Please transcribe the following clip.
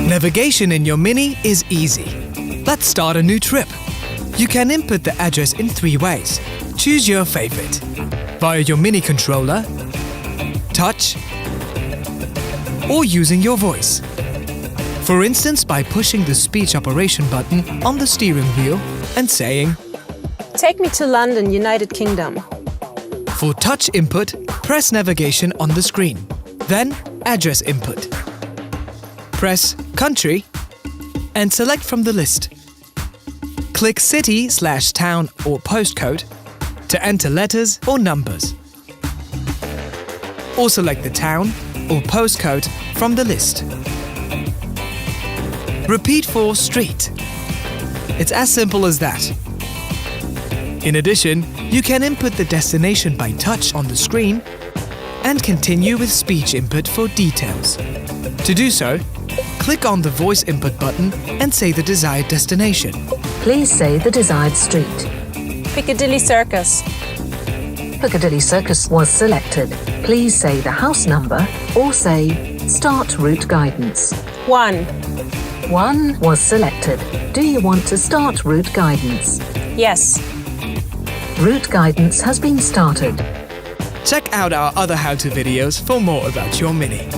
Navigation in your Mini is easy. Let's start a new trip. You can input the address in 3 ways. Choose your favorite. Via your Mini controller, touch, or using your voice. For instance, by pushing the speech operation button on the steering wheel and saying, Take me to London, United Kingdom. For touch input, press navigation on the screen, then address input. Press Country and select from the list. Click city/town or postcode to enter letters or numbers. Or select the town or postcode from the list. Repeat for street. It's as simple as that. In addition, you can input the destination by touch on the screen and continue with speech input for details. To do so, click on the voice input button and say the desired destination. Please say the desired street. Piccadilly Circus. Piccadilly Circus was selected. Please say the house number or say Start Route Guidance. 1. 1 was selected. Do you want to start route guidance? Yes. Route guidance has been started. Check out our other how-to videos for more about your Mini.